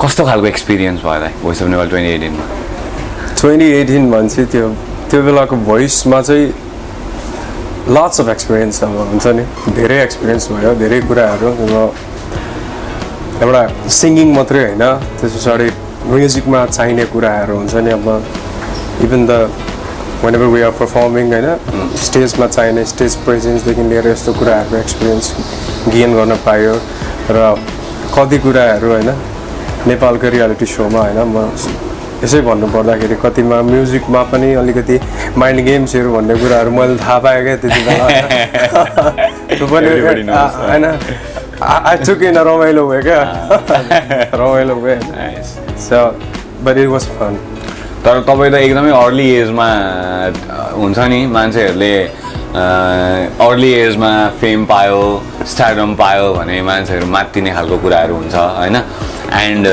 कस्तो खालको एक्सपिरियन्स भयो दाइ भोइस अफ नेपाल 2018 मा 2018 भन्छ त्यो बेलाको भोइसमा चाहिँ लट्स अफ एक्सपिरियन्स अब हुन्छ नि धेरै एक्सपिरियन्स भयो धेरै कुराहरू एउटा सिङ्गिङ मात्रै होइन त्यस पछाडि म्युजिकमा चाहिने कुराहरू हुन्छ नि अब even the whenever we are performing होइन स्टेजमा चाहिने स्टेज प्रेजेन्सदेखि लिएर यस्तो कुराहरूको एक्सपिरियन्स गेन गर्न पायो र कति कुराहरू होइन नेपालको रियालिटी सोमा होइन म यसै भन्नुपर्दाखेरि कतिमा म्युजिकमा पनि अलिकति माइन्ड गेम्सहरू भन्ने कुराहरू मैले थाहा पाएँ क्या त्यति बेला त्यो पनि होइन I took in a रमाइलो भयो क्या रमाइलो भयो so but it was fun तर तपाईँ त एकदमै अर्ली एजमा हुन्छ नि मान्छेहरूले अर्ली एजमा फेम पायो स्टारडम पायो भने मान्छेहरू मात्तिने खालको कुराहरू हुन्छ होइन एन्ड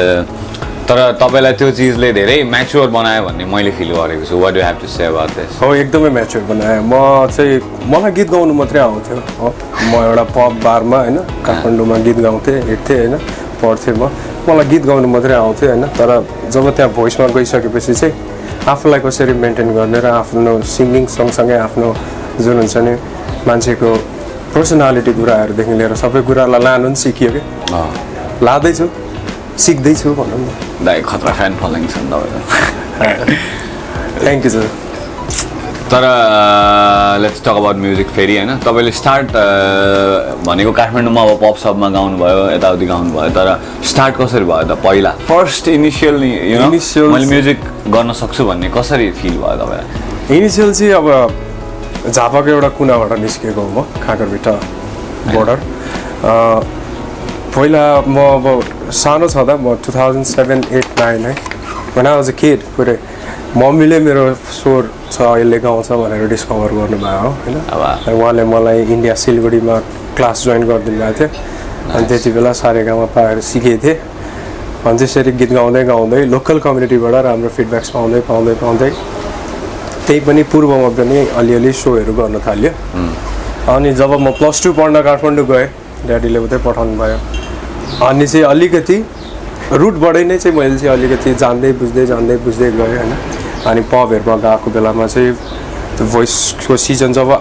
तर तपाईँलाई त्यो चिजले धेरै म्याच्योर बनायो भन्ने मैले फिल गरेको छु what you have to say about this हो एकदमै म्याच्योर बनायो म चाहिँ मलाई गीत गाउनु मात्रै आउँथ्यो हो म एउटा पब बारमा होइन काठमाडौँमा गीत गाउँथेँ हिँड्थेँ होइन पढ्थेँ मलाई गीत गाउनु मात्रै आउँथ्यो होइन तर जब त्यहाँ भोइसमा गइसकेपछि चाहिँ आफूलाई कसरी मेन्टेन गर्ने र आफ्नो सिङ्गिङ सँगसँगै आफ्नो जुन हुन्छ नि मान्छेको पर्सनालिटी कुराहरूदेखि लिएर सबै कुरालाई लानु पनि सिकियो क्या लाँदैछु सिक्दैछु भनौँ न दाइ खतरा फ्यान फलोइङ छ नि तपाईँको थ्याङ्क यू सर तर लेट्स टक अबाउट म्युजिक फेरि होइन तपाईँले स्टार्ट भनेको काठमाडौँमा अब पप सपमा गाउनुभयो यताउति गाउनुभयो तर स्टार्ट कसरी भयो त पहिला फर्स्ट इनिसियल मैले म्युजिक गर्न सक्छु भन्ने कसरी फिल भयो तपाईँलाई इनिसियल चाहिँ अब झापाको एउटा कुनाबाट निस्केको हो म खाँकरभिट्टा बोर्डर पहिला म अब सानो छँदा म 2007, 8, 9 है when I was a kid पुरै मम्मीले मेरो स्वर छ अहिले गाउँछ भनेर डिस्कभर गर्नुभयो हो होइन उहाँले मलाई इन्डिया सिलगढीमा क्लास जोइन गरिदिनु भएको थियो अनि त्यति बेला सारेगामा पाएर सिकेको थिएँ अनि त्यसरी गीत गाउँदै गाउँदै लोकल कम्युनिटीबाट राम्रो फिडब्याक्स पाउँदै पाउँदै पाउँदै त्यही पनि पूर्वमा पनि अलिअलि सोहरू गर्न थाल्यो अनि जब म +2 पढ्न काठमाडौँ गएँ ड्याडीले उतै पठाउनु भयो अनि चाहिँ अलिकति रुटबाटै नै चाहिँ मैले चाहिँ अलिकति जान्दै बुझ्दै गएँ होइन अनि पबहरूमा गएको बेलामा चाहिँ त्यो भोइसको सिजन जब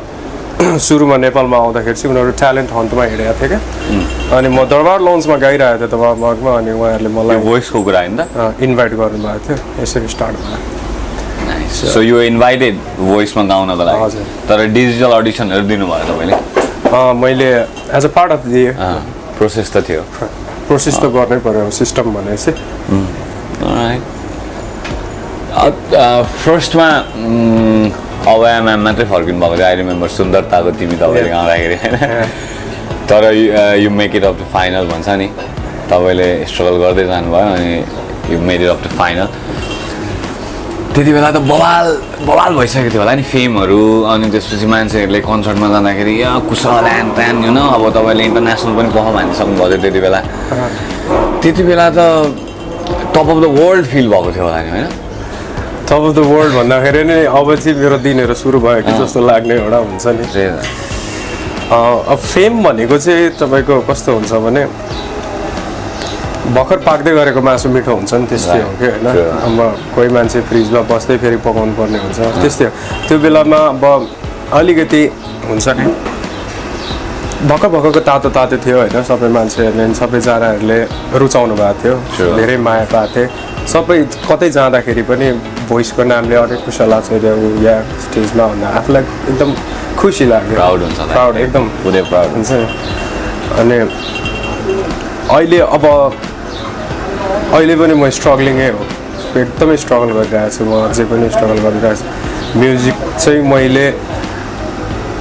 सुरुमा नेपालमा आउँदाखेरि चाहिँ उनीहरू ट्यालेन्ट हन्टमा हिँडेको थिएँ क्या अनि म दरबार लन्चमा गाइरहेको थिएँ तब मगमा अनि उहाँहरूले मलाई भोइसको कुरा होइन त इन्भाइट गर्नुभएको थियो यसरी स्टार्ट भयो सो यु इन्भाइटेड भोइसमा गाउनको लागि हजुर तर डिजिटल अडिसनहरू दिनुभयो तपाईँले मैले एज अ पार्ट अफ दिएँ प्रोसेस त थियो प्रोसेस त गर्नै पर्यो सिस्टम भनेपछि फर्स्टमा अवयामा मात्रै फर्किनु भएको थियो आई रिमेम्बर सुन्दरताको तिमी तपाईँले गाउँदाखेरि होइन तर you make it up to final भन्छ नि तपाईँले स्ट्रगल गर्दै जानुभयो अनि you made it up to final त्यति बेला त बवाल भइसकेको थियो होला नि फेमहरू अनि त्यसपछि मान्छेहरूले कन्सर्टमा जाँदाखेरि कुशल ह्यान प्यान यु नो अब तपाईँले इन्टरनेसनल पनि पर्फर्म हानिसक्नु भएको थियो त्यति बेला त top of the world feel भएको थियो होला नि होइन टप अफ द वर्ल्ड भन्दाखेरि नै अब चाहिँ मेरो दिनहरू सुरु भयो कि जस्तो लाग्ने एउटा हुन्छ नि अब फेम भनेको चाहिँ तपाईँको कस्तो हुन्छ भने भर्खर पाक्दै गरेको मासु मिठो हुन्छ नि त्यस्तै हो कि होइन अब कोही मान्छे फ्रिजमा बस्दै फेरि पकाउनु पर्ने हुन्छ त्यस्तै हो त्यो बेलामा अब अलिकति हुन्छ नि भक्कको तातो थियो होइन सबै मान्छेहरूले सबैजनाहरूले रुचाउनु भएको थियो धेरै माया पाएको थिएँ सबै कतै जाँदाखेरि पनि भोइसको नामले अरे कुशला चाहिँ या स्टेजमा भन्दा आफूलाई एकदम खुसी लाग्यो प्राउड एकदम पुरै प्राउड हुन्छ अनि अहिले पनि म स्ट्रगलिङै हो एकदमै स्ट्रगल गरिरहेको छु म अझै पनि स्ट्रगल गरिरहेको छु म्युजिक चाहिँ मैले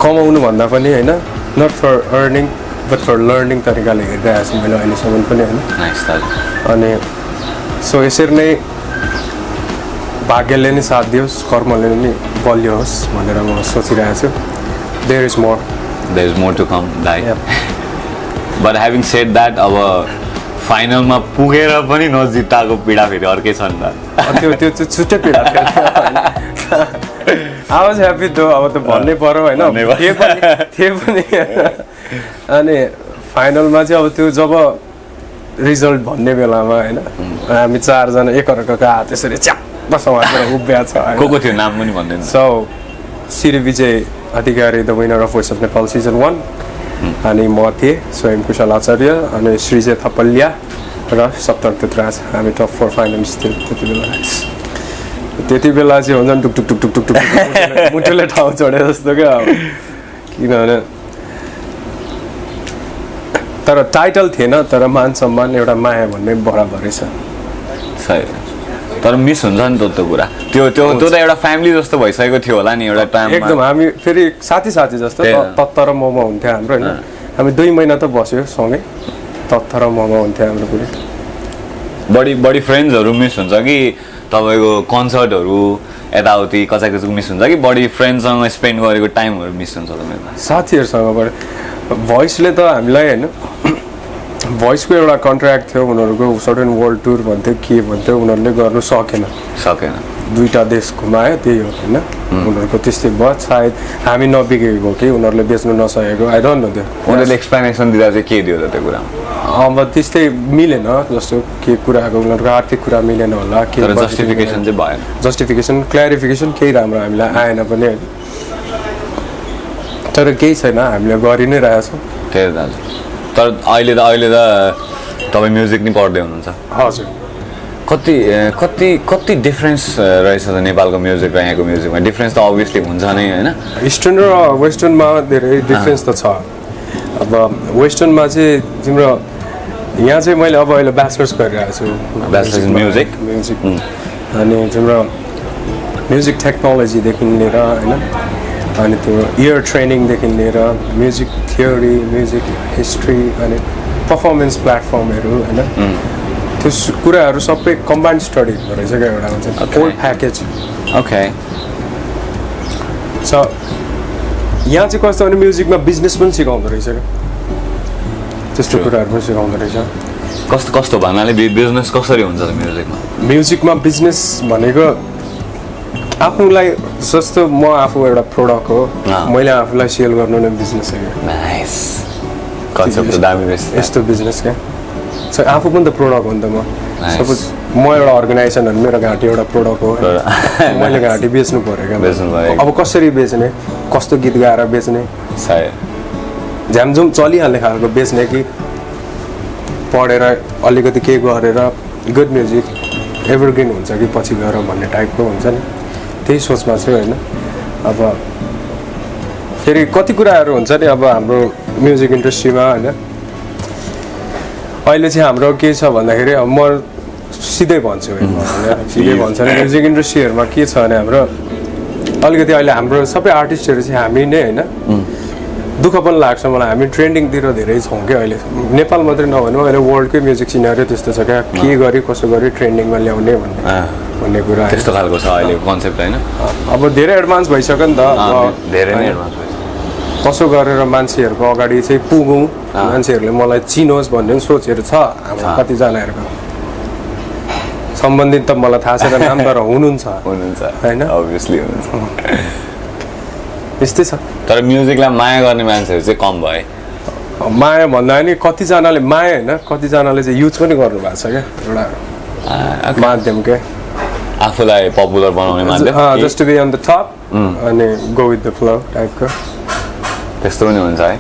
कमाउनु भन्दा पनि होइन not for earning but for learning तरिकाले हेरिरहेको छु मैले अहिलेसम्म पनि होइन अनि सो यसरी नै भाग्यले नै साथ दियोस् कर्मले नै बलियो होस् भनेर म सोचिरहेको छु there is more to come दाइ बट ह्याभिङ सेड द्याट अब फाइनलमा पुगेर पनि नजिताको पीडा फेरि अर्कै छ नि त त्यो छुट्टै पीडा आई वाज ह्याप्पी दो अब त भन्नै पर्यो होइन त्यो पनि अनि फाइनलमा चाहिँ अब त्यो जब रिजल्ट भन्ने बेलामा होइन हामी 4 जना एकअर्काको हात यसरी च्याप्प समातेर उभिएको छ को थियो नाम पनि भन्दैन so Shri Vijay Adhikari the winner of voice of Nepal season 1 अनि म थिएँ स्वयं कुशल आचार्य अनि श्रीजय थपलिया र सप्तक तुतराज हामी टप 4 फाइनलिस्ट थियौँ त्यति बेला चाहिँ हुन्छ नि टुक टुक टुक टुक टुक टुक मुटुले ठाउँ छोडे जस्तो क्या अब किनभने तर टाइटल थिएन तर मान सम्मान एउटा माया भन्ने बराबरै छ सही तर मिस हुन्छ नि त्यो कुरा त्यो त एउटा फ्यामिली जस्तो भइसकेको थियो होला नि एउटा टाइममा एकदम हामी फेरि साथी जस्तो तत्त र मोमो हुन्थ्यो हाम्रो होइन हामी 2 महिना त बस्यो सँगै तत्त र मोमो हुन्थ्यो हाम्रो पुरै बढी फ्रेन्ड्सहरू मिस हुन्छ कि तपाईँको कन्सर्टहरू यताउति कचाकचुक मिस हुन्छ कि बढी फ्रेन्डसँग स्पेन्ड गरेको टाइमहरू मिस हुन्छ तपाईँको साथीहरूसँग भोइसले त हामीलाई होइन भोइसको एउटा कन्ट्र्याक्ट थियो उनीहरूको सर्टेन वर्ल्ड टुर भन्थ्यो के भन्थ्यो उनीहरूले गर्नु सकेन 2टा देश घुमायो त्यही हो होइन उनीहरूको त्यस्तै भयो सायद हामी नबिगेको कि उनीहरूले बेच्नु नसकेको आई डोन्ट नो त्यो उनीहरूले एक्सप्लेनेसन दिँदा चाहिँ के दियो त त्यो कुरा अब त्यस्तै मिलेन जस्तो के कुराको उनीहरूको आर्थिक कुरा मिलेन होला के जस्टिफिकेसन चाहिँ भएन जस्टिफिकेसन क्ल्यारिफिकेसन केही राम्रो हामीलाई आएन पनि होइन तर केही छैन हामीले गरि नै रहेछौँ त्यही दाजु तर अहिले त तपाईँ म्युजिक नै पढ्दै हुनुहुन्छ हजुर कति डिफ्रेन्स रहेछ त नेपालको म्युजिक र यहाँको म्युजिकमा डिफ्रेन्स त अभियसली हुन्छ नै होइन इस्टर्न र वेस्टर्नमा धेरै डिफ्रेन्स त छ अब वेस्टर्नमा चाहिँ तिम्रो यहाँ चाहिँ मैले अब अहिले ब्याचलर्स गरिरहेको छु ब्याचलर्स म्युजिक अनि तिम्रो म्युजिक टेक्नोलोजीदेखि लिएर होइन अनि त्यो इयर ट्रेनिङदेखि लिएर म्युजिक थियोरी म्युजिक हिस्ट्री अनि पर्फर्मेन्स प्लेटफर्महरू होइन त्यो कुराहरू सबै कम्बाइन्ड स्टडी हुँदो रहेछ क्या एउटा हुन्छ होल प्याकेज ओके सो यहाँ चाहिँ कस्तो भने म्युजिकमा बिजनेस पनि सिकाउँदो रहेछ क्या त्यस्तो कुराहरू पनि सिकाउँदो रहेछ कस्तो भन्नाले बिजनेस कसरी हुन्छ त म्युजिकमा बिजनेस भनेको आफूलाई जस्तो म आफू एउटा प्रोडक्ट हो मैले आफूलाई सेल गर्नु नै बिजनेस हो नाइस कन्सेप्ट दामी रहेछ यस्तो बिजनेस क्या सो आफू पनि त प्रोडक्ट हो नि त म सपोज म एउटा अर्गनाइजेसन हो मेरो घाँटी एउटा प्रोडक्ट हो मैले घाँटी बेच्नु पऱ्यो क्या अब कसरी बेच्ने कस्तो गीत गाएर बेच्ने झ्यामझुम चलिहाल्ने खालको बेच्ने कि पढेर अलिकति के गरेर गुड म्युजिक एभरग्रिन हुन्छ कि पछि गएर भन्ने टाइपको हुन्छ नि त्यही सोचमा चाहिँ होइन अब फेरि कति कुराहरू हुन्छ नि अब हाम्रो म्युजिक इन्डस्ट्रीमा होइन अहिले चाहिँ हाम्रो के छ भन्दाखेरि अब म सिधै भन्छु सिधै भन्छ भने म्युजिक इन्डस्ट्रीहरूमा के छ भने हाम्रो अलिकति अहिले हाम्रो सबै आर्टिस्टहरू चाहिँ हामी नै होइन दुःख पनि लाग्छ मलाई हामी ट्रेन्डिङतिर धेरै छौँ क्या अहिले नेपाल मात्रै नभनौँ अहिले वर्ल्डकै म्युजिक सिनेरियो त्यस्तो छ क्या के गरी कसो गरी ट्रेन्डिङमा ल्याउने भन्ने कुरा त्यस्तो खालको छ अहिले कन्सेप्ट होइन अब धेरै एडभान्स भइसक्यो नि त धेरै नै एडभान्स कसो गरेर मान्छेहरूको अगाडि चाहिँ पुगौँ मान्छेहरूले मलाई चिनोस् भन्ने सोचहरू छ हाम्रो कतिजनाहरूको सम्बन्धित त मलाई थाहा छैन नाम तर हुनुहुन्छ होइन अभियसली हुनुहुन्छ यस्तै छ तर म्युजिकलाई माया गर्ने मान्छेहरू चाहिँ कम भए माया भन्दा नि कतिजनाले माया होइन कतिजनाले चाहिँ युज पनि गर्नुभएको छ क्या एउटा माध्यम क्या आफूलाई पपुलर बनाउने माध्यम just to be on the top अनि गो विथ द फ्लो टाइपको त्यस्तो पनि हुन्छ है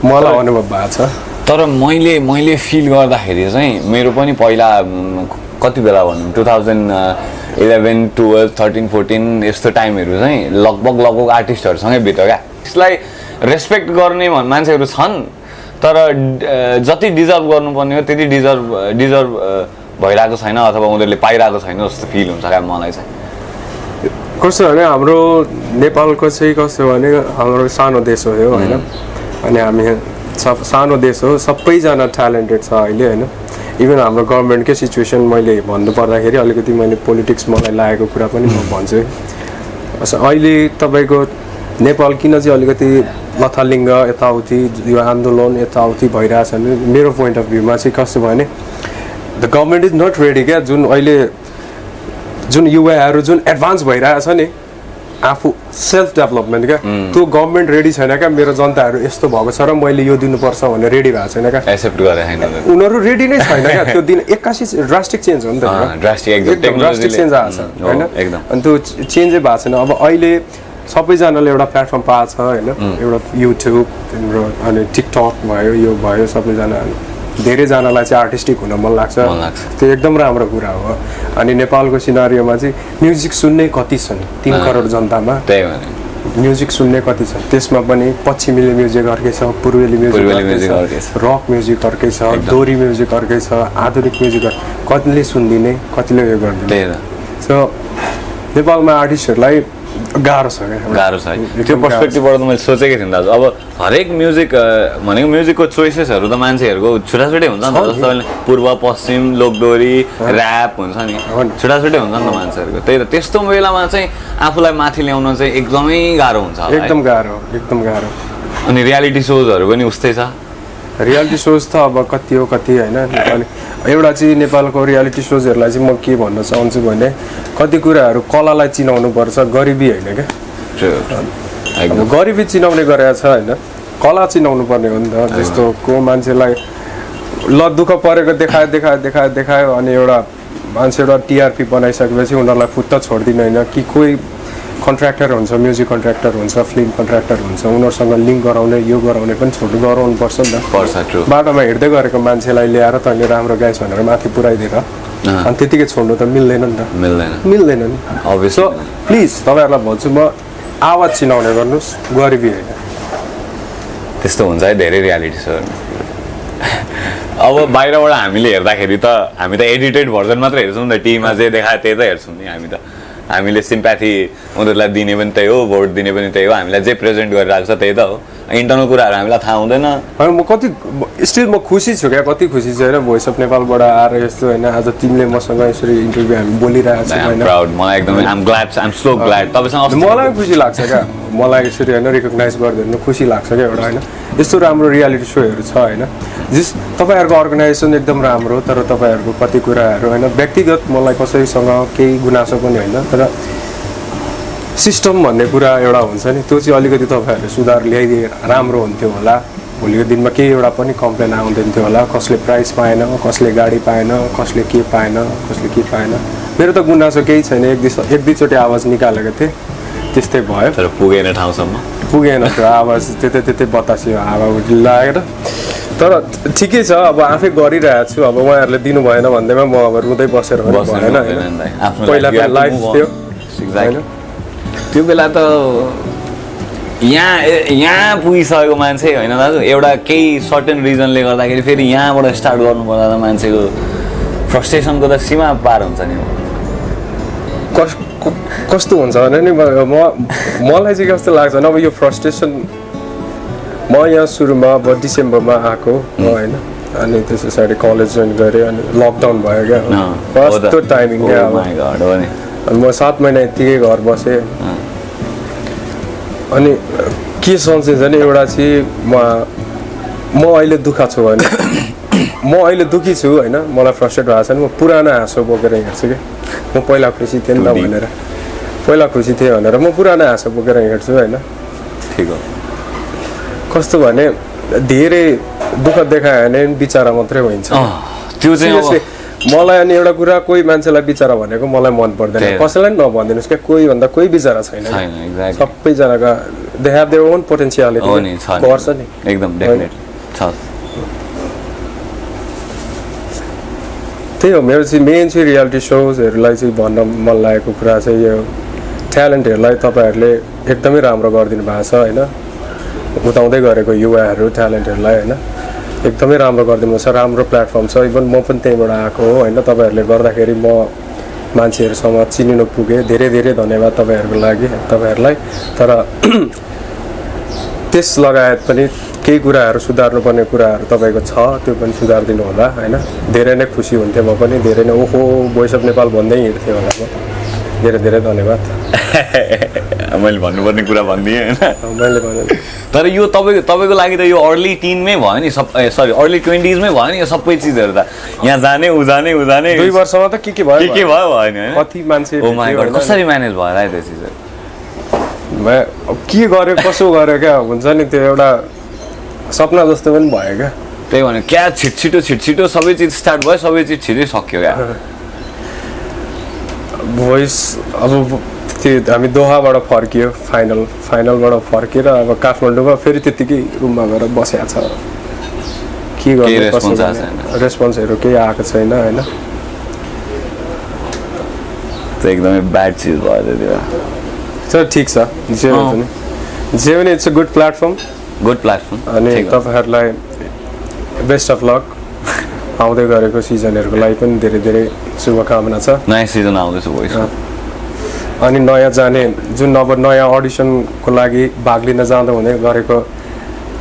मलाई अनुभव भएको छ तर मैले फिल गर्दाखेरि चाहिँ मेरो पनि पहिला कति बेला भनौँ 2011, 12, 13, 14 यस्तो टाइमहरू चाहिँ लगभग आर्टिस्टहरूसँगै बित्यो क्या यसलाई रेस्पेक्ट गर्ने मान्छेहरू छन् तर जति डिजर्भ गर्नुपर्ने हो त्यति डिजर्भ भइरहेको छैन अथवा उनीहरूले पाइरहेको छैन जस्तो फिल हुन्छ क्या मलाई चाहिँ कस्तो भने हाम्रो नेपालको चाहिँ कस्तो भने हाम्रो सानो देश हो यो होइन अनि हामी सानो देश हो सबैजना ट्यालेन्टेड छ अहिले होइन इभन हाम्रो गभर्मेन्टकै सिचुएसन मैले भन्नु पर्दाखेरि अलिकति मैले पोलिटिक्स मलाई लागेको कुरा पनि म भन्छु अहिले तपाईँको नेपाल किन चाहिँ अलिकति लथालिङ्ग यताउति यो आन्दोलन यताउति भइरहेछ भने मेरो पोइन्ट अफ भ्यूमा चाहिँ कस्तो भयो भने the government is not ready क्या जुन अहिले जुन युवाहरू जुन एडभान्स भइरहेछ नि आफू सेल्फ डेभलपमेन्ट क्या त्यो गभर्मेन्ट रेडी छैन क्या मेरो जनताहरू यस्तो भएको छ र मैले यो दिनुपर्छ भनेर रेडी भएको छैन क्या एक्सेप्ट गरे हैन उनीहरू रेडी नै छैन क्या त्यो दिन एक्कासी ड्रास्टिक चेन्ज हो नि त ड्रास्टिक एकदम ड्रास्टिक चेन्ज आएको छ होइन एकदम अनि त्यो चेन्जै भएको छैन अब अहिले सबैजनाले एउटा प्लेटफर्म पाएको छ होइन एउटा युट्युब तिम्रो अनि टिकटक भयो यो भयो सबैजना धेरैजनालाई चाहिँ आर्टिस्टिक हुन मन लाग्छ त्यो एकदम राम्रो कुरा हो अनि नेपालको सिनारियोमा चाहिँ म्युजिक सुन्ने कति छन् 3 करोड जनतामा त्यही भने म्युजिक सुन्ने कति छ त्यसमा पनि पश्चिमेली म्युजिक अर्कै छ पूर्वेली म्युजिक अर्कै छ रक म्युजिक अर्कै छ दोरी म्युजिक अर्कै छ आधुनिक म्युजिक कतिले सुनिदिने कतिले उयो गरिदिने सो नेपालमा आर्टिस्टहरूलाई गाह्रो छ क्या गाह्रो छ है त्यो पर्सपेक्टिभबाट त मैले सोचेकै थिएँ दाजु अब हरेक म्युजिक भनेको म्युजिकको चोइसेसहरू त मान्छेहरूको छुट्टाछुट्टै हुन्छ नि त जस्तो पूर्व पश्चिम लोकदोरी ऱ्याप हुन्छ नि छुट्टाछुट्टै हुन्छ नि त मान्छेहरूको त्यही त त्यस्तो बेलामा चाहिँ आफूलाई माथि ल्याउन चाहिँ एकदमै गाह्रो हुन्छ एकदम गाह्रो अनि रियालिटी सोजहरू पनि उस्तै छ रियालिटी सोज त अब कति हो कति होइन अनि एउटा चाहिँ नेपालको रियालिटी सोजहरूलाई चाहिँ म के भन्न चाहन्छु भने कति कुराहरू कलालाई चिनाउनु पर्छ गरिबी होइन क्या गरिबी चिनाउने गरेको छ होइन कला चिनाउनु पर्ने हो नि त जस्तो को मान्छेलाई ल दुःख परेको देखायो अनि एउटा मान्छे एउटा टिआरपी बनाइसकेपछि उनीहरूलाई फुत्त छोडिदिनु होइन कि कोही कन्ट्र्याक्टर हुन्छ म्युजिक कन्ट्र्याक्टर हुन्छ फिल्म कन्ट्र्याक्टर हुन्छ उनीहरूसँग लिङ्क गराउने यो गराउने पनि गराउनु पर्छ नि त बाटोमा हिँड्दै गरेको मान्छेलाई ल्याएर तैँले राम्रो गाइस भनेर माथि पुऱ्याइदिएर अनि त्यतिकै छोड्नु त मिल्दैन नि त मिल्दैन नि सो प्लिज तपाईँहरूलाई भन्छु म आवाज चिनाउने गर्नुहोस् गरिबी होइन त्यस्तो हुन्छ है धेरै रियालिटी सो अब बाहिरबाट हामीले हेर्दाखेरि त हामी त एडिटेड भर्जन मात्रै हेर्छौँ नि त टिभीमा जे देखायो त्यही त हेर्छौँ नि हामीले सिम्प्याथी उनीहरूलाई दिने पनि त्यही हो भोट दिने पनि त्यही हो हामीलाई जे प्रेजेन्ट गरिरहेको छ त्यही त हो इन्टरनल कुराहरू हामीलाई थाहा हुँदैन म कति स्टिल म खुसी छु क्या कति खुसी छु होइन भोइस अफ नेपालबाट आएर यस्तो होइन आज तिमीले मसँग यसरी इन्टरभ्यू हामी बोलिरहेको छौँ होइन मलाई एकदमै मलाई खुसी लाग्छ क्या मलाई यसरी होइन रिकगनाइज गरिदिनु खुसी लाग्छ क्या एउटा होइन यस्तो राम्रो रियालिटी सोहरू छ होइन जस तपाईँहरूको अर्गनाइजेसन एकदम राम्रो तर तपाईँहरूको कति कुराहरू होइन व्यक्तिगत मलाई कसैसँग केही गुनासो पनि होइन तर सिस्टम भन्ने कुरा एउटा हुन्छ नि त्यो चाहिँ अलिकति तपाईँहरूले सुधार ल्याइदिए राम्रो हुन्थ्यो होला भोलिको दिनमा केही एउटा पनि कम्प्लेन आउँदैन थियो होला कसले प्राइज पाएन कसले गाडी पाएन कसले के पाएन मेरो त गुनासो केही छैन एक दुईचोटि आवाज निकालेको थिएँ त्यस्तै भयो तर पुगेन ठाउँसम्म पुगेन त्यो आवाज त्यतै बतासी आवाज लागेर तर ठिकै छ अब आफै गरिरहेको छु अब उहाँहरूले दिनु भएन भन्दैमा म अब रुँदै बसेर भएन पहिला त लाइफ थियो होइन त्यो बेला त यहाँ पुगिसकेको मान्छे होइन दाजु एउटा केही सर्टेन रिजनले गर्दाखेरि फेरि यहाँबाट स्टार्ट गर्नु पर्दा त मान्छेको फ्रस्ट्रेसनको त सीमा पार हुन्छ नि कस्तो हुन्छ भने नि मलाई चाहिँ कस्तो लाग्छ भने अब यो फ्रस्ट्रेसन म यहाँ सुरुमा अब डिसेम्बरमा आएको होइन अनि त्यस पछाडि कलेज जोइन गरेँ अनि लकडाउन भयो क्या कस्तो टाइमिङ क्या अनि म 7 महिना यत्तिकै घर बसेँ अनि के सोचिन्छ नि एउटा चाहिँ म अहिले दुःख छु भने म अहिले दुःखी छु होइन मलाई फ्रस्ट्रेट भएको छ नि म पुरानो हाँसो बोकेर हिँड्छु कि म पहिला खुसी थिएँ नि त भनेर म पुरानो हाँसो बोकेर हिँड्छु होइन ठिक हो कस्तो भने धेरै दुःख देखायो भने बिचारा मात्रै हुन्छ त्यो चाहिँ मलाई अनि एउटा कुरा कोही मान्छेलाई बिचारा भनेको मलाई मन पर्दैन कसैलाई पनि नभनिदिनुहोस् क्या कोही भन्दा कोही बिचारा छैन सबैजनाका they have their own potentiality गर्छ नि एकदम डेफिनेट छ त्यही हो मेरो चाहिँ मेन चाहिँ रियालिटी सोजहरूलाई चाहिँ भन्न मन लागेको कुरा चाहिँ यो ट्यालेन्टहरूलाई तपाईँहरूले एकदमै राम्रो गरिदिनु भएको छ होइन उताउँदै गरेको युवाहरू ट्यालेन्टहरूलाई होइन एकदमै राम्रो गरिदिनु छ राम्रो प्लेटफर्म छ इभन म पनि त्यहीँबाट आएको हो होइन तपाईँहरूले गर्दाखेरि म मान्छेहरूसँग चिनिन पुगेँ धेरै धेरै धन्यवाद तपाईँहरूलाई तर त्यस लगायत पनि केही कुराहरू सुधार्नुपर्ने कुराहरू तपाईँको छ त्यो पनि सुधारिदिनु होला होइन धेरै नै खुसी हुन्थेँ म पनि धेरै नै ओहो भोइस अफ नेपाल भन्दै हिँड्थेँ होला म धेरै धेरै धन्यवाद मैले भन्नुपर्ने कुरा भनिदिएँ होइन मैले भने तर यो तपाईँको लागि त यो अर्ली टिनमै भयो नि सरी अर्ली 20sमै भयो नि यो सबै चिजहरू त यहाँ जाने उजाने 2 वर्षमा त के भयो भयो नि कति मान्छे ओ माय गॉड कसरी म्यानेज भयो र त्यो चिजहरू भए अब के गरे कसो गरे क्या हुन्छ नि त्यो एउटा सपना जस्तो पनि भयो क्या त्यही भने क्या छिटो सबै चिज स्टार्ट भयो सबै चिज छिटै सक्यो क्या भोइस अब त्यो हामी दोहाबाट फर्कियो फाइनलबाट फर्केर अब काठमाडौँमा फेरि त्यतिकै रुममा गएर बसेको छ के गर्ने रेस्पोन्सहरू केही आएको छैन होइन एकदमै ब्याड चिज भयो त्यो सर ठिक छ जे पनि इट्स अ गुड प्लेटफर्म अनि तपाईँहरूलाई बेस्ट अफ लक आउँदै गरेको सिजनहरूको लागि पनि धेरै धेरै शुभकामना छ नयाँ सिजन आउँदैछ भोइस अनि नयाँ जाने जुन अब नयाँ अडिसनको लागि भाग लिन जाँदा हुँदै गरेको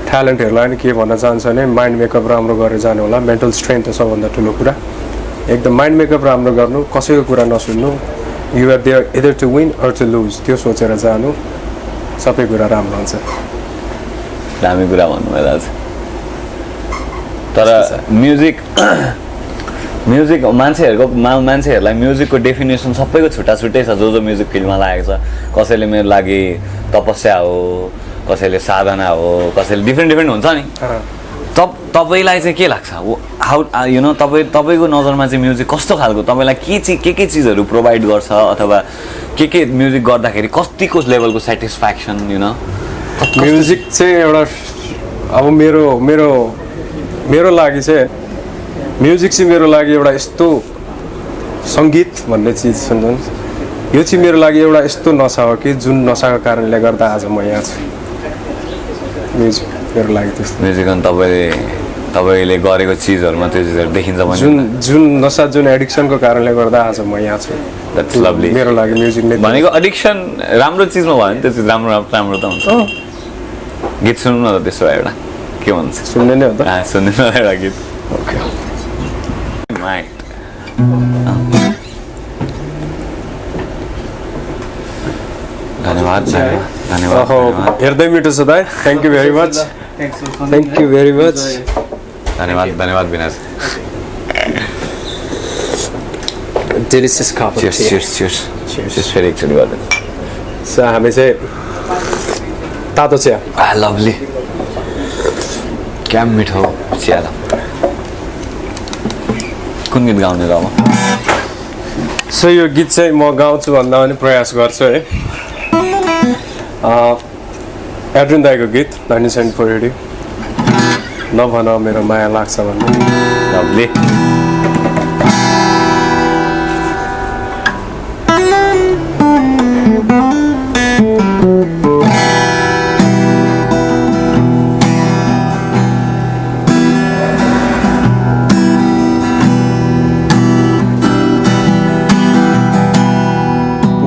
ट्यालेन्टहरूलाई पनि के भन्न चाहन्छ भने माइन्ड मेकअप राम्रो गरेर जानु होला मेन्टल स्ट्रेन्थ त सबभन्दा ठुलो कुरा एकदम माइन्ड मेकअप राम्रो गर्नु कसैको कुरा नसुन्नु you are there either to win or to lose त्यो सोचेर जानु सबै कुरा राम्रो हुन्छ दामी कुरा भन्नुभयो दाजु तर म्युजिक मान्छेहरूलाई म्युजिकको डेफिनेसन सबैको छुट्टै छ जो म्युजिक फिल्डमा लागेको छ कसैले मेरो लागि तपस्या हो कसैले साधना हो कसैले डिफ्रेन्ट हुन्छ नि तपाईँलाई चाहिँ के लाग्छ हाउ यु नो तपाईँको नजरमा चाहिँ म्युजिक कस्तो खालको तपाईँलाई के चिजहरू प्रोभाइड गर्छ अथवा के म्युजिक गर्दाखेरि कतिको लेभलको सेटिस्फ्याक्सन यु नो म्युजिक चाहिँ एउटा अब मेरो लागि चाहिँ म्युजिक चाहिँ मेरो लागि एउटा यस्तो सङ्गीत भन्ने चिज हुन्छ यो चाहिँ मेरो लागि एउटा यस्तो नसा हो कि जुन नसाको कारणले गर्दा आज म यहाँ छु म्युजिक मेरो लागि त्यस्तो म्युजिक अनि तपाईँले गरेको चिजहरूमा त्यो चिजहरू देखिन्छ जुन नसा जुन एडिक्सनको कारणले गर्दा आज म यहाँ छु द्याट्स लभली मेरो लागि म्युजिक नै भनेको एडिक्सन राम्रो चिजमा भयो भने त्यो चिज राम्रो त हुन्छ गीत सुन्नु न त त्यसो भए एउटा के भन्छ सुन्ने नै हो त सुन्नु न एउटा गीत ओके धन्यवाद हेर्दै मिठो छ दाइ थ्याङ्क यू भेरी मच धन्यवाद विनाज डेलिसियस कप चियर्स फेरि एकचोटि गर्दैन हामी चाहिँ तातो चिया लभली क्या मिठो चिया त कुन गीत गाउने त अब सो यो गीत चाहिँ म गाउँछु भन्दा पनि प्रयास गर्छु है एड्रिन दाईको गीत 1974 नभन मेरो माया लाग्छ भन्ने लभली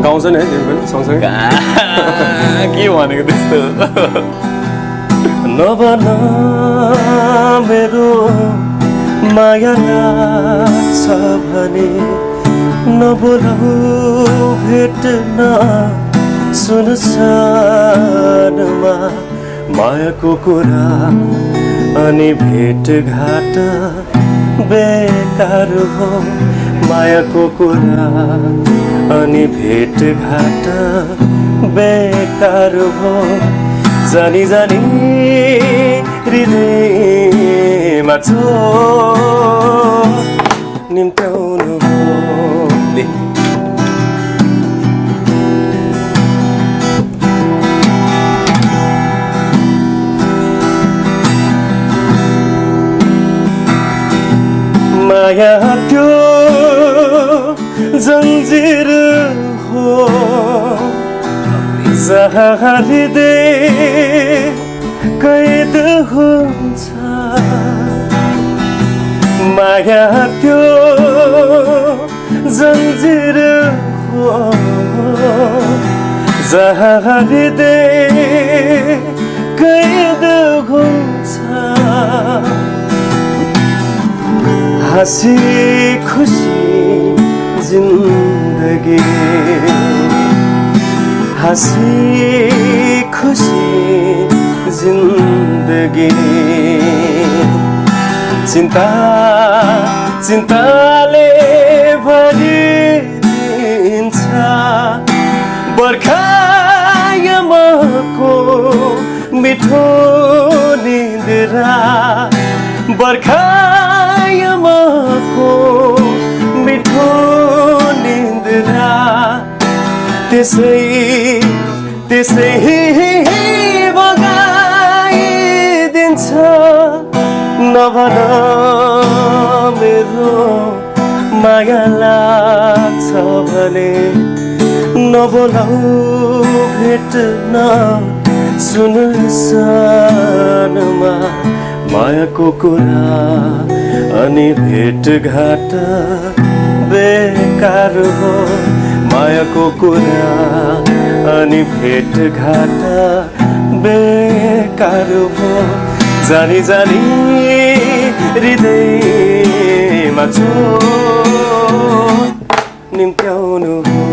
गाउँछ नि है तिमी पनि सँगसँगै के भनेको त्यस्तो नभन मेरो माया लाग्छ भने नबोलाऊ भेट्न सुनसानमा मायाको कुरा अनि भेटघाट बेकार हो मायाको कुरा अनि भेटघाट बेकार हो जानी हृदयमा निम्त्याउनु हो माया त्यो जन्जिर हो जहाँ हृदय कैद हुन्छ माया त्यो जन्जिर हो जहाँ हृदय कैद हुन्छ हँसी खुसी जिन्दगी हँसी खुसी जिन्दगी चिन्ताले भरिदिन्छ बर्खामा मिठो निन्द्रा बर्खायामाको मिठो निन्द्रा त्यसै त्यसै बगाइदिन्छ नभन मेरो माया लाग्छ भने नबोलाऊ भेट्न सुनसानमा मायाको कुरा अनि भेटघाट बेकार हो मायाको कुरा अनि भेटघाट बेकार हो जानी जानी हृदयमा चोट निम्त्याउनु हो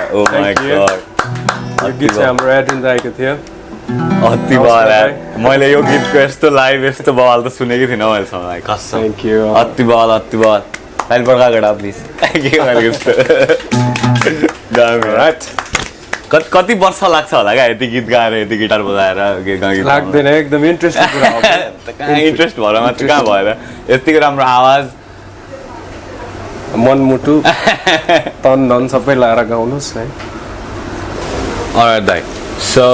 Oh my god. यो गीत चाहिँ हाम्रो एड्रेन राईको थियो अति बवाल मैले यो गीतको यस्तो लाइभ यस्तो बवाल त सुनेकै थिइनँ मैले कसम थ्याङ्क यू अति बवाल अहिले बर्खा गडा प्लिज कति वर्ष लाग्छ होला क्या यति गीत गाएर यति गिटार बजाएर लाग्दैन एकदम इन्ट्रेस्टिङ कुरा हो इन्ट्रेस्ट भएर मात्रै कहाँ भएर यतिको राम्रो आवाज मनमुटु तन धन सबै लाएर गाउनुहोस् है Alright, दाइ सो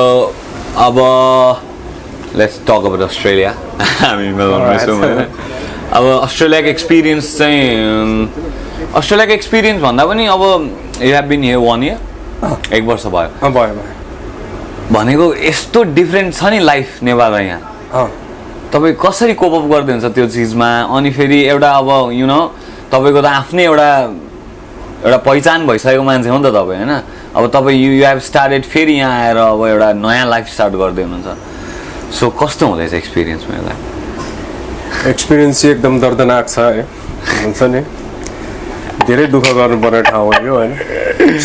अब लेट्स टक अबाउट अस्ट्रेलिया हामी मेलबर्नमा छौँ होइन अब अस्ट्रेलियाको एक्सपिरियन्स भन्दा पनि अब you have been here 1 year 1 वर्ष भयो भनेको यस्तो डिफ्रेन्ट छ नि लाइफ नेपाल र यहाँ तपाईँ कसरी कोप अप गर्दै हुन्छ त्यो चिजमा अनि फेरि एउटा अब यु नो तपाईँको त आफ्नै एउटा पहिचान भइसकेको मान्छे हो नि त तपाईँ होइन अब तपाईँ यु हेभ स्टार्टेड फेरि यहाँ आएर अब एउटा नयाँ लाइफ स्टार्ट गर्दै हुनुहुन्छ सो कस्तो हुँदैछ एक्सपिरियन्स मेरो एक्सपिरियन्स चाहिँ एकदम दर्दनाक छ है हुन्छ नि धेरै दुःख गर्नुपर्ने ठाउँ हो यो होइन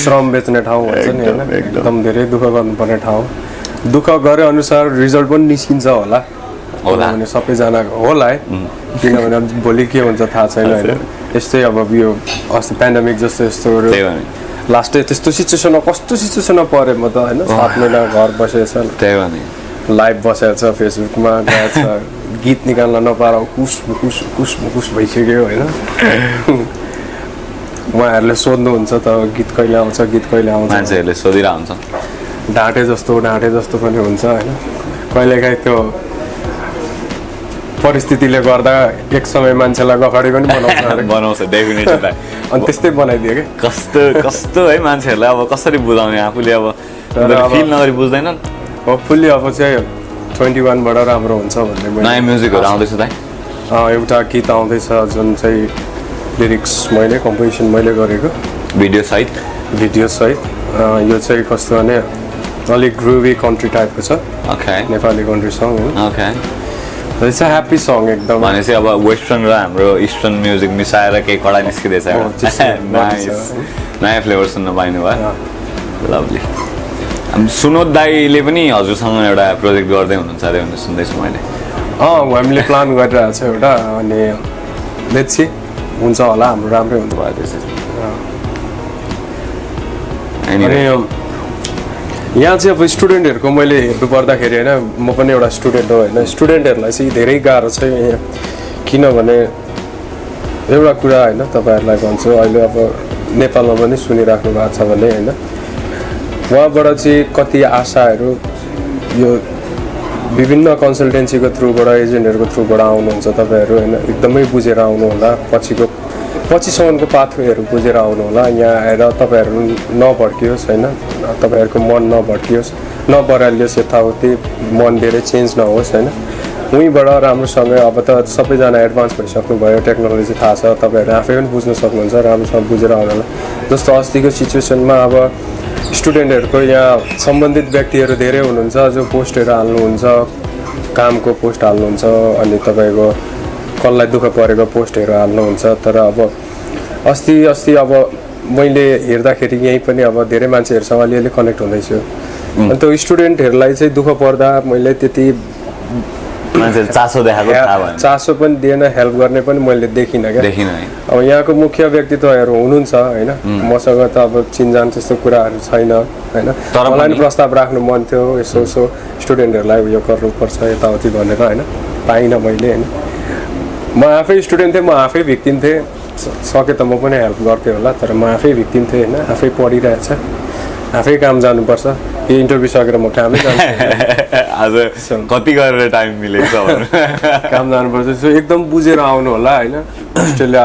श्रम बेच्ने ठाउँ भन्छ नि होइन एकदम धेरै दुःख गर्नुपर्ने ठाउँ दुःख गरे अनुसार रिजल्ट पनि निस्किन्छ होला भने सबैजनाको होला है किनभने भोलि के हुन्छ थाहा छैन होइन यस्तै अब यो अस्ति पेन्डेमिक जस्तो यस्तो लास्टै त्यस्तो सिचुएसनमा कस्तो सिचुएसनमा पऱ्यो म त होइन 7 महिना घर बसेछ लाइभ बसेको छ फेसबुकमा गएको छ गीत निकाल्न नपाएर कुस भइसक्यो होइन उहाँहरूले सोध्नुहुन्छ त गीत कहिले आउँछ मान्छेहरूले सोधिरहेको हुन्छ ढाँटे जस्तो पनि हुन्छ होइन कहिलेकाहीँ त्यो परिस्थितिले गर्दा एक समय मान्छेलाई अगाडि पनि बनाउँछ डेफिनेटली अनि त्यस्तै बनाइदियो कि कस्तो है मान्छेहरूलाई अब कसरी बुझाउने आफूले अब फिल नगरी बुझ्दैनन् होपफुल्ली अब चाहिँ 21 बाट राम्रो हुन्छ भन्ने नयाँ म्युजिकहरू आउँदैछ त एउटा गीत आउँदैछ जुन चाहिँ लिरिक्स मैले कम्पोजिसन मैले गरेको भिडियो सहित यो चाहिँ कस्तो भने अलिक ग्रुभी कन्ट्री टाइपको छ नेपाली कन्ट्री सङ हो इट्स अ ह्याप्पी सङ एकदम भनेपछि अब वेस्टर्न र हाम्रो इस्टर्न म्युजिक मिसाएर केही कडा निस्किँदैछ नयाँ फ्लेभर सुन्न पाइनु भयो लभली सुनोद दाईले पनि हजुरसँग एउटा प्रोजेक्ट गर्दै हुनुहुन्छ अरे भनेर सुन्दैछु मैले हामीले प्लान गरिरहेको छ एउटा अनि लेट्स सी हुन्छ होला हाम्रो राम्रै हुन्छ भयो त्यसरी यहाँ चाहिँ अब स्टुडेन्टहरूको मैले हेर्नु पर्दाखेरि होइन म पनि एउटा स्टुडेन्ट हो होइन स्टुडेन्टहरूलाई चाहिँ धेरै गाह्रो छ किनभने एउटा कुरा होइन तपाईँहरूलाई भन्छु अहिले अब नेपालमा पनि सुनिराख्नु भएको छ भने होइन उहाँबाट चाहिँ कति आशाहरू यो विभिन्न कन्सल्टेन्सीको थ्रुबाट एजेन्टहरूको थ्रुबाट आउनुहुन्छ तपाईँहरू होइन एकदमै बुझेर आउनु होला पछिसम्मको पाथवेहरू बुझेर आउनु होला यहाँ आएर तपाईँहरू नभड्कियोस् होइन तपाईँहरूको मन नभड्कियोस् नबरालियोस् यताउति मन धेरै चेन्ज नहोस् होइन उहीँबाट राम्रोसँग अब त सबैजना एडभान्स भइसक्नु भयो टेक्नोलोजी थाहा छ तपाईँहरू आफै पनि बुझ्न सक्नुहुन्छ राम्रोसँग बुझेर आउनु होला जस्तो अस्तिको सिचुएसनमा अब स्टुडेन्टहरूको यहाँ सम्बन्धित व्यक्तिहरू धेरै हुनुहुन्छ जो पोस्टहरू हाल्नुहुन्छ कामको पोस्ट हाल्नुहुन्छ अनि तपाईँको कसलाई दुःख परेको पोस्टहरू हाल्नुहुन्छ तर अब अस्ति अब मैले हेर्दाखेरि यहीँ पनि अब धेरै मान्छेहरूसँग अलिअलि कनेक्ट हुँदैछु अनि त्यो स्टुडेन्टहरूलाई चाहिँ दुःख पर्दा मैले त्यति मान्छेले चासो देखाएको थाहा भएन चासो पनि दिएन हेल्प गर्ने पनि मैले देखिनँ क्या देखिन है अब यहाँको मुख्य व्यक्तित्वहरू हुनुहुन्छ होइन मसँग त अब चिनजान त्यस्तो कुराहरू छैन होइन तर मलाई पनि- नि प्रस्ताव राख्नु मन थियो यसो यसो स्टुडेन्टहरूलाई उयो गर्नुपर्छ यताउति भनेर होइन पाइनँ मैले होइन म आफै स्टुडेन्ट थिएँ म आफै भिक्टिम थिएँ सके त म पनि हेल्प गर्थेँ होला तर म आफै भिक्टिम थिएँ होइन आफै पढिरहेछ आफै काम जानुपर्छ यो इन्टरभ्यू सकेर म कामै जान्छु आज कति गरेर टाइम मिलेको छ भनेर काम जानुपर्छ सो एकदम बुझेर आउनु होला होइन अस्ट्रेलिया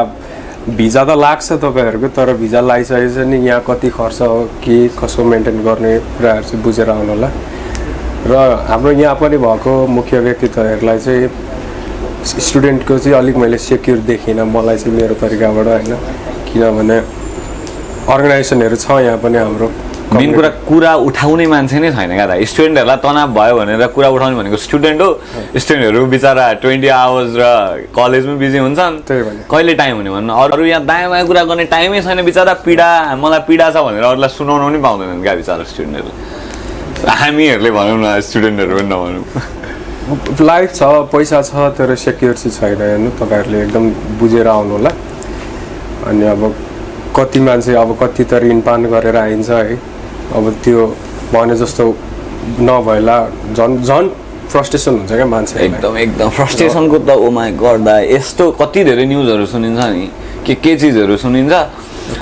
भिजा त लाग्छ तपाईँहरूको तर भिजा लगाइसकेपछि नि यहाँ कति खर्च हो के कसो मेन्टेन गर्ने कुराहरू चाहिँ बुझेर आउनु होला र हाम्रो यहाँ पनि भएको मुख्य व्यक्तित्वहरूलाई चाहिँ स्टुडेन्टको चाहिँ अलिक मैले सेक्युर देखिनँ मलाई चाहिँ मेरो तरिकाबाट होइन किनभने अर्गनाइजेसनहरू छ यहाँ पनि हाम्रो मेन कुरा उठाउने मान्छे नै छैन क्या त स्टुडेन्टहरूलाई तनाव भयो भनेर कुरा उठाउने भनेको स्टुडेन्ट हो स्टुडेन्टहरू बिचरा 20 आवर्स र कलेजमै बिजी हुन्छन् त्यही भने। कहिले टाइम हुने भन्नु अरू यहाँ दायाँ बायाँ कुरा गर्ने टाइमै छैन बिचरा पीडा मलाई पीडा छ भनेर अरूलाई सुनाउनु पनि पाउँदैनन् क्या बिचरा स्टुडेन्टहरू हामीहरूले भनौँ न स्टुडेन्टहरू पनि नभनौँ लाइफ छ पैसा छ तर सेक्युर चाहिँ छैन हेर्नु तपाईँहरूले एकदम बुझेर आउनु होला अनि अब कति मान्छे अब कति त ऋणपान गरेर आइन्छ है अब त्यो भने जस्तो नभएला झन् फ्रस्ट्रेसन हुन्छ क्या मान्छे एकदम फ्रस्ट्रेसनको त ओ माई गड दा यस्तो कति धेरै न्युजहरू सुनिन्छ नि के चिजहरू सुनिन्छ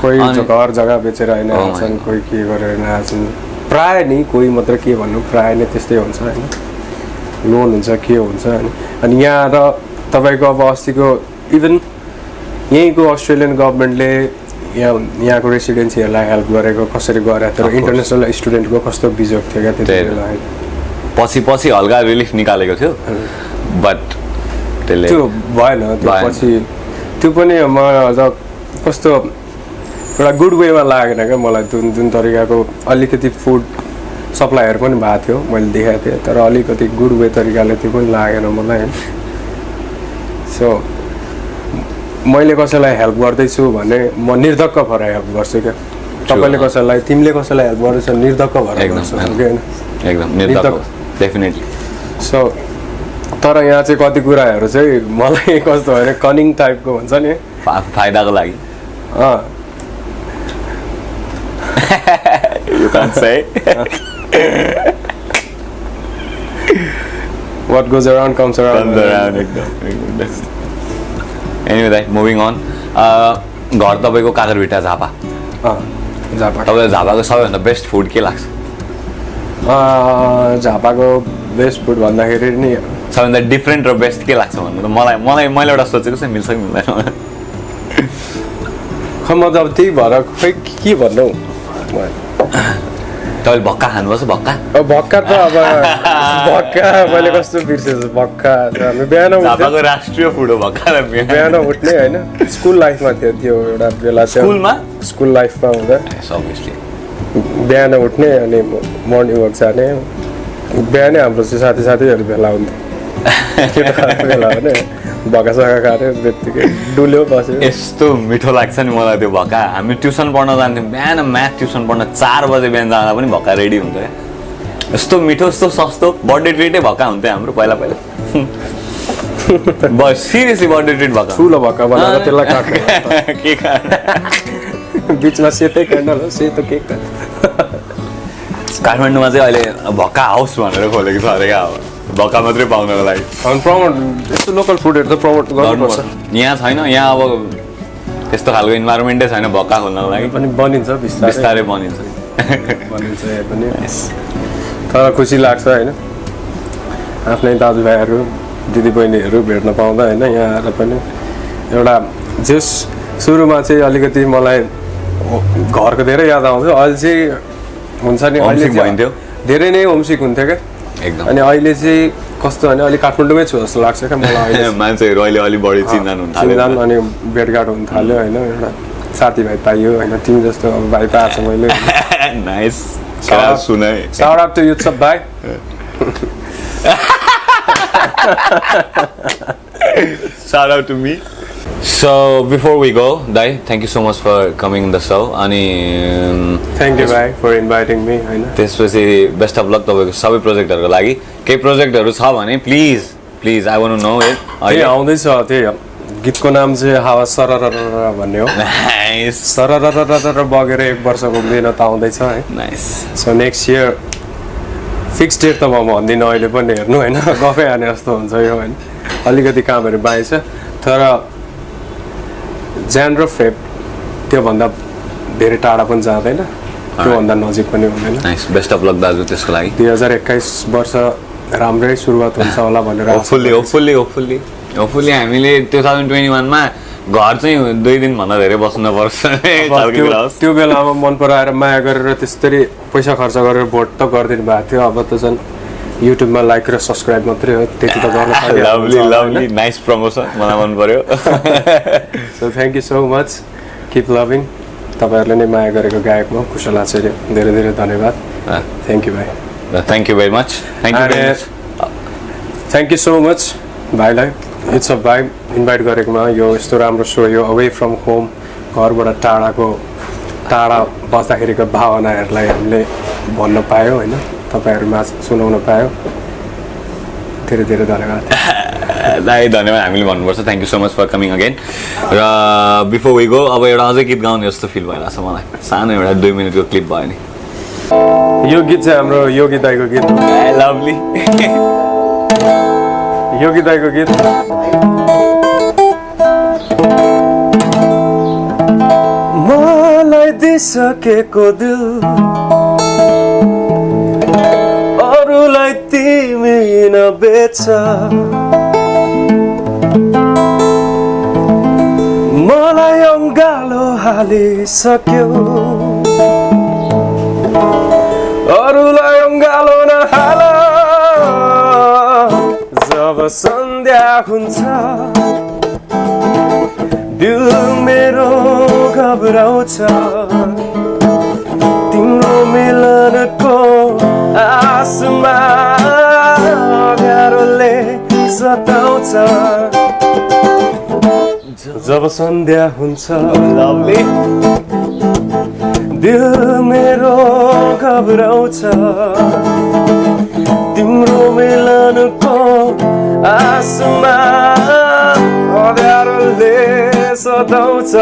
कोही अनि- घर जग्गा बेचेर होइन Oh my आउँछन् कोही के गरेर आउँछन् प्राय नि कोही मात्र के भन्नु प्राय नै त्यस्तै हुन्छ होइन लोन हुन्छ के हुन्छ होइन अनि यहाँ र तपाईँको अब अस्तिको इभन यहीँको अस्ट्रेलियन गभर्मेन्टले यहाँको रेसिडेन्सीहरूलाई हेल्प गरेको कसरी गरे तर course. इन्टरनेसनल स्टुडेन्टको कस्तो बिजोग थियो क्या त्यति त्यही। बेला होइन पछि हल्का रिलिफ निकालेको थियो बट त्यसले त्यो भएन त्यो भएन। पछि त्यो पनि म अझ कस्तो एउटा गुड वेमा लागेन क्या मलाई जुन तरिकाको अलिकति फुड सप्लाईहरू पनि भएको थियो मैले देखाएको थिएँ तर अलिकति गुड वे तरिकाले त्यो पनि लागेन मलाई होइन सो मैले कसैलाई हेल्प गर्दैछु भने म निर्धक्क भएर हेल्प गर्छु क्या तपाईँले कसैलाई तिमीले कसैलाई हेल्प गर्दैछ निर्धक्क भएर एकदम, गर्छु एकदम। कि होइन एकदम निर्धक्क डेफिनेटली सो तर यहाँ चाहिँ कति कुराहरू चाहिँ मलाई कस्तो भने कनिङ टाइपको हुन्छ नि फाइदाको लागि अँ You can't say. what goes around comes around Comes around एकदम एनिवे दाइ मुभिङ अन घर तपाईँको काकरभिटा झापा झापा तपाईँलाई झापाको सबैभन्दा बेस्ट फुड के लाग्छ झापाको बेस्ट फुड भन्दाखेरि नि सबैभन्दा डिफ्रेन्ट र बेस्ट के लाग्छ भन्नु त मैले एउटा सोचेको छ मिल्छ कि मिल्दैन खै म त अब त्यही भएर खै के भन्नु तपाईँले भक्का खानुपर्छ भक्का अब भक्का त अब भक्का मैले कस्तो बिर्सेछु भक्का त हामी बिहान उठ्थ्यो झापाको राष्ट्रिय फुड हो भक्का र बिहान उठ्ने होइन स्कुल लाइफमा थियो त्यो एउटा बेला चाहिँ स्कुलमा स्कुल लाइफमा हुँदा अभियसली बिहान उठ्ने अनि मर्निङ वाक जाने बिहानै हाम्रो चाहिँ साथीहरू भेला हुन्थ्यो केटाहरू भेला भने भक्कासक्का खायो त्यत्तिकै डुल्यो बस्यो यस्तो मिठो लाग्छ नि मलाई त्यो भक्का हामी ट्युसन पढ्न जान्थ्यौँ बिहान म्याथ ट्युसन पढ्न 4 बजे बिहान जाँदा पनि भक्का रेडी हुन्छ क्या यस्तो मिठो यस्तो सस्तो बर्थडे ट्रिटै भक्का हुन्थ्यो हाम्रो पहिला बस सिरियसली बर्थडे ट्रिट भक्का ठुलो भक्का बनाएर त्यसलाई काट्ने के खाएर बिचमा सेतै क्यान्डल हो सेतो केक काठमाडौँमा चाहिँ अहिले भक्का हाउस भनेर खोलेको छ अरे क्या अब भक्का मात्रै पाउनको लागि प्रमोट यस्तो लोकल फुडहरू त प्रमोट गर्नुपर्छ यहाँ छैन यहाँ अब त्यस्तो खालको इन्भाइरोमेन्टै छैन भक्का खोल्नको लागि पनि बनिन्छ बिस्तारै बिस्तारै बनिन्छ बनिन्छ यहाँ पनि तर खुसी लाग्छ होइन आफ्नै दाजुभाइहरू दिदीबहिनीहरू भेट्न पाउँदा होइन यहाँ आएर पनि एउटा जस सुरुमा चाहिँ अलिकति मलाई घरको धेरै याद आउँथ्यो अहिले चाहिँ हुन्छ नि अहिले होमसिक भइन्थ्यो धेरै नै होमसिक हुन्थ्यो क्या एकदम अनि अहिले चाहिँ कस्तो भने अलिक काठमाडौँमै छु जस्तो लाग्छ क्या मलाई अहिले मान्छेहरू अहिले अलिक बढी चिन्जान हुन थाल्यो चिन्जान अनि भेटघाट हुन थाल्यो होइन एउटा साथीभाइ पाइयो होइन तिमी जस्तो अब भाइ पाएको छ मैले नाइस Shout- सुनाए Shout out to Yutsub भाइ shout out to me So before we go, Dai, thank you so much for coming in the show. अनि थ्याङ्क यू भाइ फर इन्भाइटिङ मी होइन त्यसपछि बेस्ट अफ लक तपाईँको सबै प्रोजेक्टहरूको लागि केही प्रोजेक्टहरू छ भने please I want to know it त्यही आउँदैछ त्यही गीतको नाम चाहिँ हावा सरर भन्ने हो नाइस सरर बगेर 1 वर्ष पुग्दैन त आउँदैछ है nice so next year fix date त म भन्दिनँ अहिले पनि हेर्नु होइन गफै हाने जस्तो हुन्छ यो होइन अलिकति कामहरू बाँकी छ तर जान र फेब त्योभन्दा धेरै टाढा पनि जाँदैन त्योभन्दा नजिक पनि हुँदैन नाइस बेस्ट अफ लक दाजु त्यसको लागि 2021 वर्ष राम्रै सुरुवात हुन्छ होला भनेर होपफुल्ली हामीले 2021 मा घर चाहिँ 2 दिनभन्दा धेरै बस्नु पर्छ त्यो बेलामा मन पराएर माया गरेर त्यसरी पैसा खर्च गरेर भोट त गरिदिनु भएको थियो अब त झन् युट्युबमा लाइक र सब्सक्राइब मात्रै हो त्यति त गर्न सक्दैन लभली नाइस प्रमोसन मलाई मन पर्यो so thank you so much keep loving तपाईँहरूले नै माया गरेको गायकमा कुशल आचार्य धेरै धेरै धन्यवाद थ्याङ्क यू भाइ thank you very much thank you so much भाइलाई इट्स अ भाइ इन्भाइट गरेकोमा यो यस्तो राम्रो सो यो अवे फ्रम होम घरबाट टाढा बस्दाखेरिको भावनाहरूलाई हामीले भन्न पायौँ होइन तपाईँहरूमा सुनाउन पायो धेरै धेरै धन्यवाद दाइ धन्यवाद हामीले भन्नुपर्छ thank you so much for coming again र बिफोर वी गो अब एउटा अझै गीत गाउने जस्तो फिल भइरहेको छ मलाई सानो एउटा 2 मिनटको क्लिप भयो नि यो गीत चाहिँ हाम्रो योगी दाईको गीत लभली योगी दाईको गीत मलाई दिइसकेको दिल अरूलाई तिमी नबेच मलाई अङ्गालो हालिसक्यो अरूलाई अङ्गालो नहाल जब सन्ध्या हुन्छ दिल मेरो घबराउँछ तिम्रो मिलनको आसमा अँध्यारोले सताउँछ जब सन्ध्या हुन्छ लभली दिल मेरो घबराउँछ तिम्रो मिलनको आसमा अँध्यारोले सताउँछ